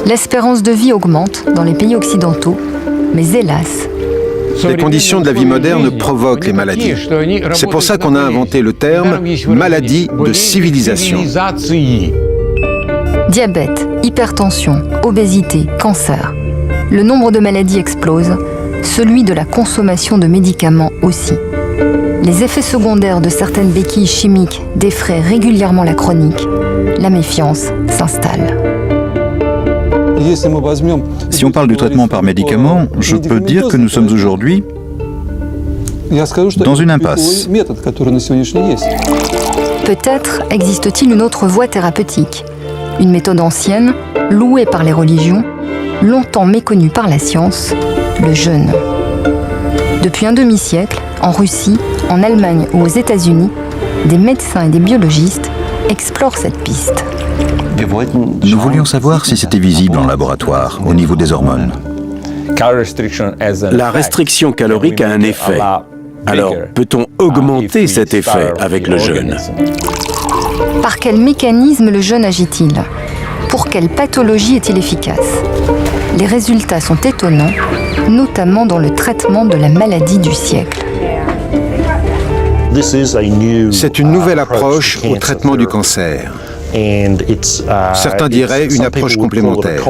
L'espérance de vie augmente dans les pays occidentaux, mais hélas, les conditions de la vie moderne provoquent les maladies. C'est pour ça qu'on a inventé le terme « maladie de civilisation ». Diabète, hypertension, obésité, cancer. Le nombre de maladies explose, celui de la consommation de médicaments aussi. Les effets secondaires de certaines béquilles chimiques défraient régulièrement la chronique. La méfiance s'installe. Si on parle du traitement par médicaments, je peux dire que nous sommes aujourd'hui dans une impasse. Peut-être existe-t-il une autre voie thérapeutique, une méthode ancienne, louée par les religions, longtemps méconnue par la science, le jeûne. Depuis un demi-siècle, en Russie, en Allemagne ou aux États-Unis, des médecins et des biologistes explorent cette piste. Nous voulions savoir si c'était visible en laboratoire, au niveau des hormones. La restriction calorique a un effet. Alors, peut-on augmenter cet effet avec le jeûne? Par quel mécanisme le jeûne agit-il? Pour quelle pathologie est-il efficace? Les résultats sont étonnants, notamment dans le traitement de la maladie du siècle. C'est une nouvelle approche au traitement du cancer. Certains diraient une approche complémentaire.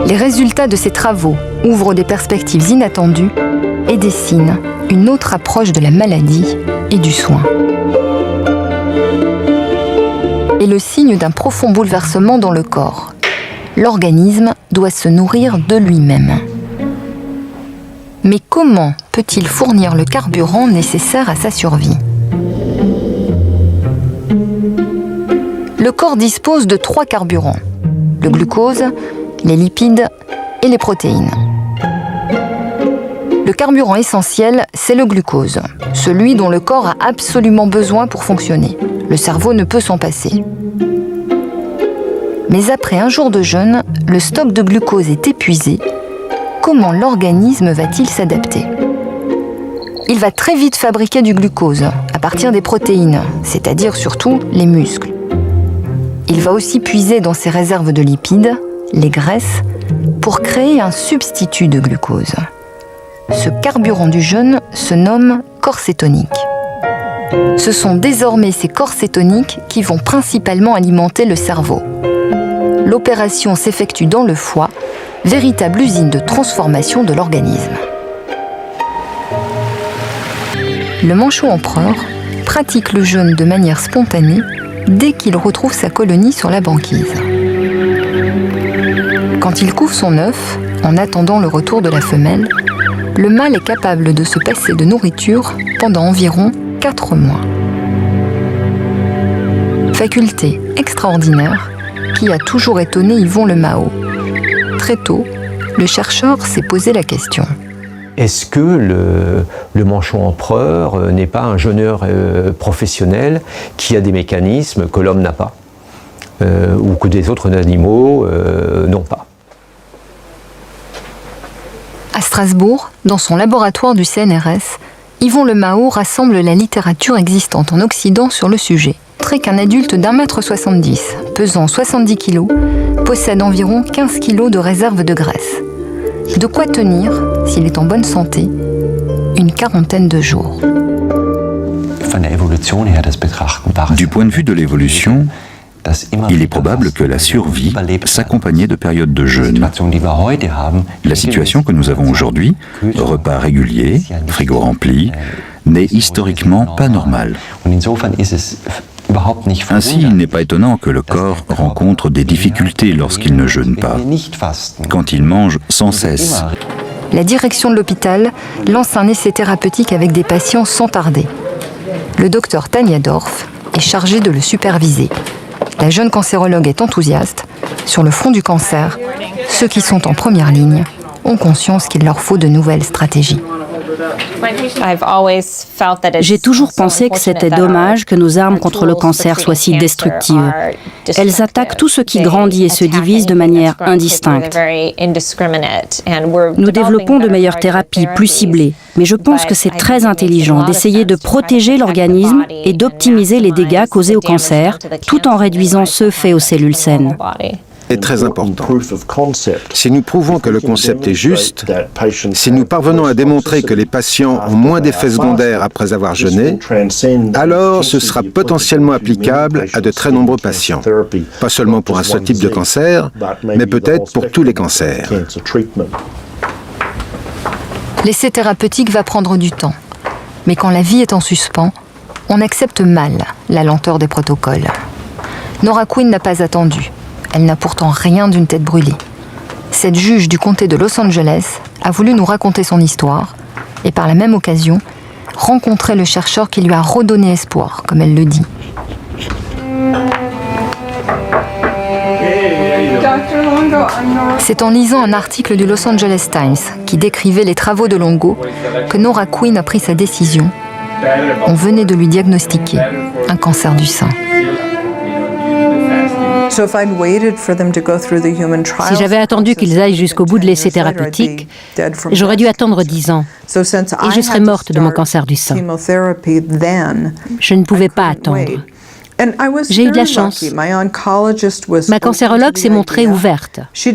Les résultats de ces travaux ouvrent des perspectives inattendues et dessinent une autre approche de la maladie et du soin. Et le signe d'un profond bouleversement dans le corps. L'organisme doit se nourrir de lui-même. Mais comment peut-il fournir le carburant nécessaire à sa survie? Le corps dispose de 3 carburants, le glucose, les lipides et les protéines. Le carburant essentiel, c'est le glucose, celui dont le corps a absolument besoin pour fonctionner. Le cerveau ne peut s'en passer. Mais après un jour de jeûne, le stock de glucose est épuisé. Comment l'organisme va-t-il s'adapter? Il va très vite fabriquer du glucose à partir des protéines, c'est-à-dire surtout les muscles. Il va aussi puiser dans ses réserves de lipides, les graisses, pour créer un substitut de glucose. Ce carburant du jeûne se nomme corps cétonique. Ce sont désormais ces corps cétoniques qui vont principalement alimenter le cerveau. L'opération s'effectue dans le foie, véritable usine de transformation de l'organisme. Le manchot empereur pratique le jeûne de manière spontanée dès qu'il retrouve sa colonie sur la banquise. Quand il couve son œuf, en attendant le retour de la femelle, le mâle est capable de se passer de nourriture pendant environ 4 mois. Faculté extraordinaire qui a toujours étonné Yvon Le Mao. Très tôt, le chercheur s'est posé la question. Est-ce que le manchot empereur n'est pas un jeûneur professionnel qui a des mécanismes que l'homme n'a pas ou que des autres animaux n'ont pas? À Strasbourg, dans son laboratoire du CNRS, Yvon Le Mao rassemble la littérature existante en Occident sur le sujet. Montré qu'un adulte d'1,70 m, pesant 70 kg, possède environ 15 kg de réserve de graisse. De quoi tenir, s'il est en bonne santé, une quarantaine de jours. Du point de vue de l'évolution, il est probable que la survie s'accompagnait de périodes de jeûne. La situation que nous avons aujourd'hui, repas réguliers, frigo rempli, n'est historiquement pas normale. Ainsi, il n'est pas étonnant que le corps rencontre des difficultés lorsqu'il ne jeûne pas, quand il mange sans cesse. La direction de l'hôpital lance un essai thérapeutique avec des patients sans tarder. Le docteur Tania Dorf est chargé de le superviser. La jeune cancérologue est enthousiaste. Sur le front du cancer, ceux qui sont en première ligne ont conscience qu'il leur faut de nouvelles stratégies. J'ai toujours pensé que c'était dommage que nos armes contre le cancer soient si destructives. Elles attaquent tout ce qui grandit et se divise de manière indistincte. Nous développons de meilleures thérapies, plus ciblées, mais je pense que c'est très intelligent d'essayer de protéger l'organisme et d'optimiser les dégâts causés au cancer, tout en réduisant ceux faits aux cellules saines. Est très important. Si nous prouvons que le concept est juste, si nous parvenons à démontrer que les patients ont moins d'effets secondaires après avoir jeûné, alors ce sera potentiellement applicable à de très nombreux patients. Pas seulement pour un seul type de cancer, mais peut-être pour tous les cancers. L'essai thérapeutique va prendre du temps. Mais quand la vie est en suspens, on accepte mal la lenteur des protocoles. Nora Quinn n'a pas attendu. Elle n'a pourtant rien d'une tête brûlée. Cette juge du comté de Los Angeles a voulu nous raconter son histoire et par la même occasion, rencontrer le chercheur qui lui a redonné espoir, comme elle le dit. C'est en lisant un article du Los Angeles Times qui décrivait les travaux de Longo que Nora Quinn a pris sa décision. On venait de lui diagnostiquer un cancer du sein. Si j'avais attendu qu'ils aillent jusqu'au bout de l'essai thérapeutique, j'aurais dû attendre 10 ans et je serais morte de mon cancer du sein. Je ne pouvais pas attendre. J'ai eu de la chance. Ma cancérologue s'est montrée ouverte. Elle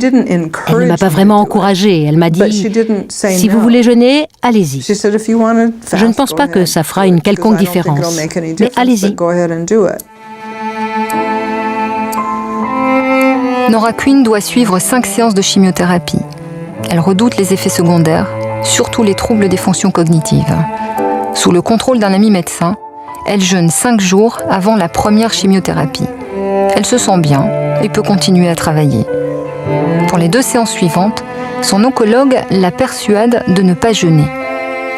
ne m'a pas vraiment encouragée. Elle m'a dit « Si vous voulez jeûner, allez-y. Je ne pense pas que ça fera une quelconque différence, mais allez-y. » Nora Quinn doit suivre 5 séances de chimiothérapie. Elle redoute les effets secondaires, surtout les troubles des fonctions cognitives. Sous le contrôle d'un ami médecin, elle jeûne 5 jours avant la première chimiothérapie. Elle se sent bien et peut continuer à travailler. Pour les 2 séances suivantes, son oncologue la persuade de ne pas jeûner.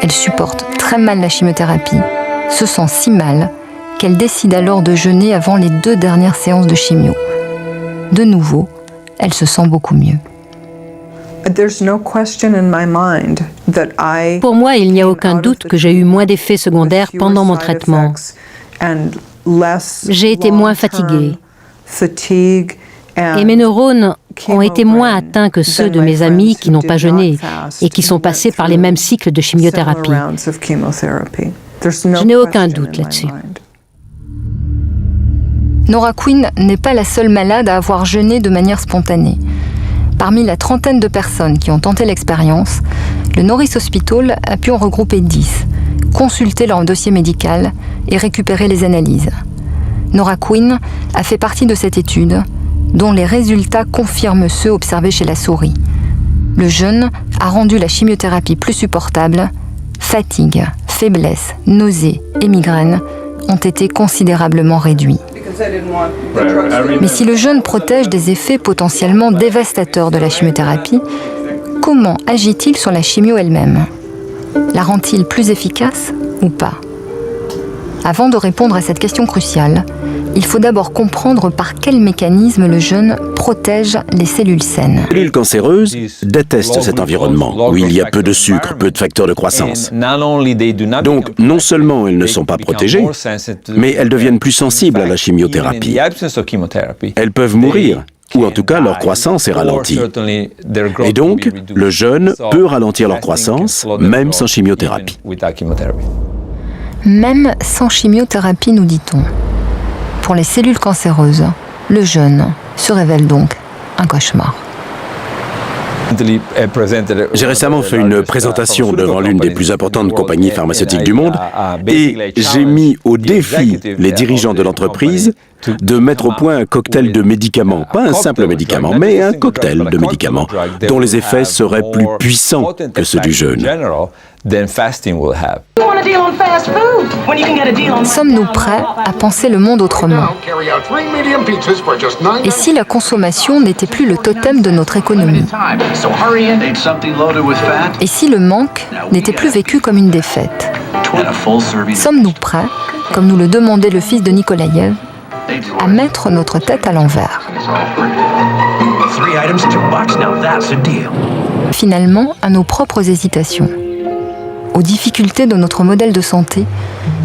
Elle supporte très mal la chimiothérapie, se sent si mal qu'elle décide alors de jeûner avant les 2 dernières séances de chimio. De nouveau, elle se sent beaucoup mieux. Pour moi, il n'y a aucun doute que j'ai eu moins d'effets secondaires pendant mon traitement. J'ai été moins fatiguée. Et mes neurones ont été moins atteints que ceux de mes amis qui n'ont pas jeûné et qui sont passés par les mêmes cycles de chimiothérapie. Je n'ai aucun doute là-dessus. Nora Quinn n'est pas la seule malade à avoir jeûné de manière spontanée. Parmi la trentaine de personnes qui ont tenté l'expérience, le Norris Hospital a pu en regrouper 10, consulter leur dossier médical et récupérer les analyses. Nora Quinn a fait partie de cette étude, dont les résultats confirment ceux observés chez la souris. Le jeûne a rendu la chimiothérapie plus supportable. Fatigue, faiblesse, nausées et migraines ont été considérablement réduits. Mais si le jeûne protège des effets potentiellement dévastateurs de la chimiothérapie, comment agit-il sur la chimio elle-même? La rend-il plus efficace ou pas? Avant de répondre à cette question cruciale, il faut d'abord comprendre par quel mécanisme le jeûne protège les cellules saines. Les cellules cancéreuses détestent cet environnement où il y a peu de sucre, peu de facteurs de croissance. Donc, non seulement elles ne sont pas protégées, mais elles deviennent plus sensibles à la chimiothérapie. Elles peuvent mourir, ou en tout cas leur croissance est ralentie. Et donc, le jeûne peut ralentir leur croissance, même sans chimiothérapie. Même sans chimiothérapie, nous dit-on. Pour les cellules cancéreuses, le jeûne se révèle donc un cauchemar. J'ai récemment fait une présentation devant l'une des plus importantes compagnies pharmaceutiques du monde et j'ai mis au défi les dirigeants de l'entreprise de mettre au point un cocktail de médicaments, pas un simple médicament, mais un cocktail de médicaments dont les effets seraient plus puissants que ceux du jeûne. Sommes-nous prêts à penser le monde autrement? Et si la consommation n'était plus le totem de notre économie? Et si le manque n'était plus vécu comme une défaite? Sommes-nous prêts, comme nous le demandait le fils de Nikolaïev, à mettre notre tête à l'envers? Finalement, à nos propres hésitations. aux difficultés de notre modèle de santé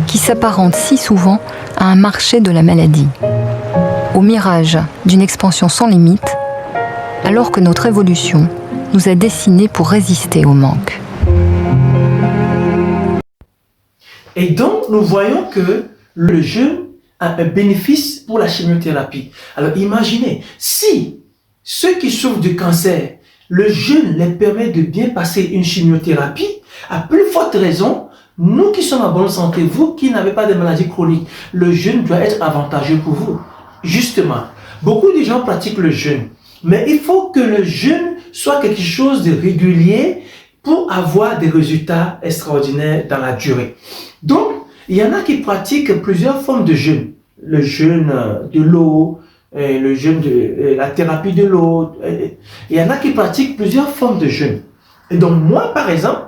qui s'apparente si souvent à un marché de la maladie, au mirage d'une expansion sans limite, alors que notre évolution nous a destinés pour résister au manque. Et donc, nous voyons que le jeûne a un bénéfice pour la chimiothérapie. Alors, imaginez, si ceux qui souffrent du cancer, le jeûne les permet de bien passer une chimiothérapie, à plus forte raison, nous qui sommes en bonne santé, vous qui n'avez pas de maladies chroniques, le jeûne doit être avantageux pour vous. Justement, beaucoup de gens pratiquent le jeûne, mais il faut que le jeûne soit quelque chose de régulier pour avoir des résultats extraordinaires dans la durée. Donc, il y en a qui pratiquent plusieurs formes de jeûne. Le jeûne de l'eau, le jeûne de la thérapie de l'eau. Il y en a qui pratiquent plusieurs formes de jeûne. Et donc, moi, par exemple,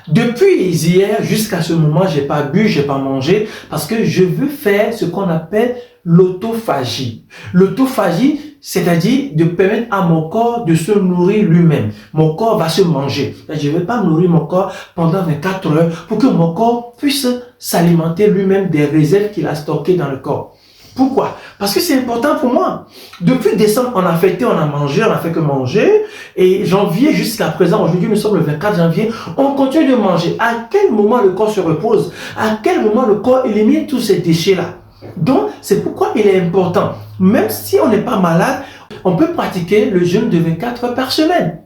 depuis hier jusqu'à ce moment, j'ai pas bu, j'ai pas mangé, parce que je veux faire ce qu'on appelle l'autophagie. L'autophagie, c'est-à-dire de permettre à mon corps de se nourrir lui-même. Mon corps va se manger. Je ne vais pas nourrir mon corps pendant 24 heures pour que mon corps puisse s'alimenter lui-même des réserves qu'il a stockées dans le corps. Pourquoi? Parce que c'est important pour moi. Depuis décembre, on a fêté, on a mangé, on a fait que manger. Et janvier jusqu'à présent, aujourd'hui nous sommes le 24 janvier, on continue de manger. À quel moment le corps se repose? À quel moment le corps élimine tous ces déchets-là? Donc, c'est pourquoi il est important. Même si on n'est pas malade, on peut pratiquer le jeûne de 24 heures par semaine.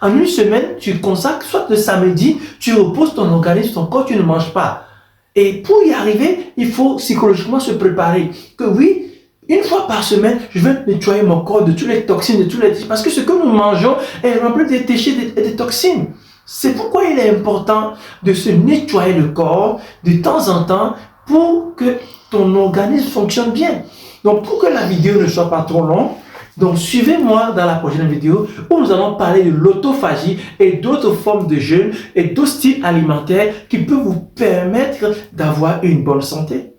En une semaine, tu consacres, soit le samedi, tu reposes ton organisme, ton corps, tu ne manges pas. Et pour y arriver, il faut psychologiquement se préparer. Que oui, une fois par semaine, je vais nettoyer mon corps de toutes les toxines, de tous les déchets. Parce que ce que nous mangeons est rempli de déchets et de toxines. C'est pourquoi il est important de se nettoyer le corps de temps en temps pour que ton organisme fonctionne bien. Donc, pour que la vidéo ne soit pas trop longue, donc suivez-moi dans la prochaine vidéo où nous allons parler de l'autophagie et d'autres formes de jeûne et d'autres styles alimentaires qui peuvent vous permettre d'avoir une bonne santé.